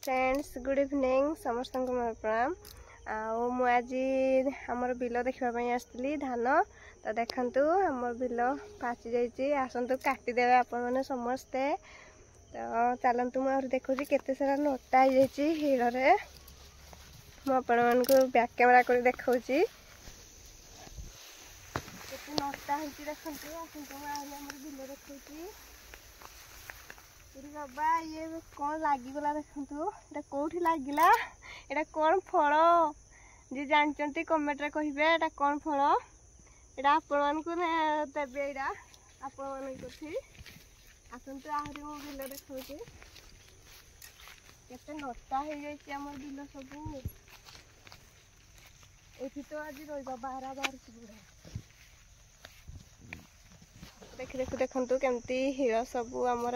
Friends good evening समस्त को मोर प्रणाम। आज आमर बिल देखापी आसती धान तो देखु आम बिल पाची जाइए आसतु काटिदेवे आपण मैंने समस्ते। तो चलतु मुझे देखुची केते सारा नोटा हो हिड़ रे मुझे बैक कैमेरा कर देखी नोटा होती देखु आसतु आम बिल देखी बाबा ये कौन लगिगला देखु ये कौटी लगला ये कौन फल जी जानते कमेंट रे कहे ये कौन फल यहाँ आपण को देवे यहाँ आपण आसतु आहरी मो बिल देखी केते नोटा हो जाम बिल सब ये तो आज रहा बाहर बाहर देखी देखु देखु केमती हिड़ सब आमर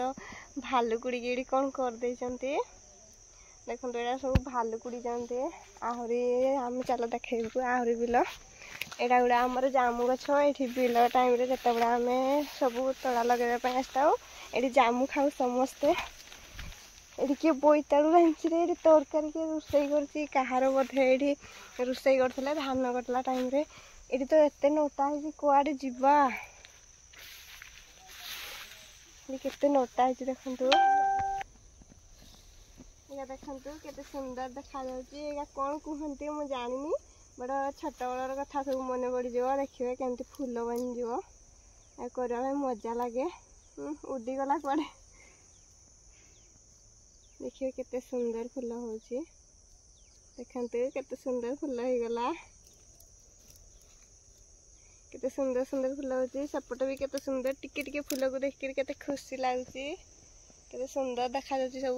भालुकुड़ी कौन कर देखते यहाँ सब भालुकुड़ी जानते आहरी आम चल देखू आहरी बिल यहाँ गुड़ा आमर जामु गछ ये बिल टाइम रे जिते बड़ा आम सब तड़ा लगे आसता ये जामु खाऊ समस्ते ये किए बोईताड़ू रांची ये तरकारी किए रोषे कर बोधे ये रोषे करते धान कटला टाइम रे ये तो एत नोटा है कुआड़े जीवा केते नोटा है देखु या देखु केते सुंदर देखा जाए कौन कहते मुझे जानी बड़ा छोट बड़ कथा सब मन पड़ जाए देखिए केमती फूल बन जाए मजा लगे उड़ीगला कड़े देखिए केते सुंदर फूल हो देखु केते सुंदर फूल हो गला केते सुंदर सुंदर फूल होची सपट भी केते सुंदर टिके टिके फूल को देख के केते खुशी लागुची केते सुंदर देखा जाउची सब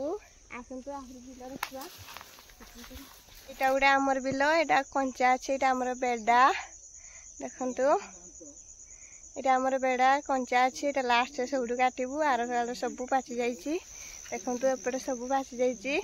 आसंतु आहरी बिल देखा एटा गुडा हमर बिल एटा कंचा अछि एटा हमर बेडा देखंतु एटा हमर बेडा कंचा अछि एटा लास्ट से सबडु काटिबु आरो सब पाची जाईची देखंतु एपटे सब पाची जाईची।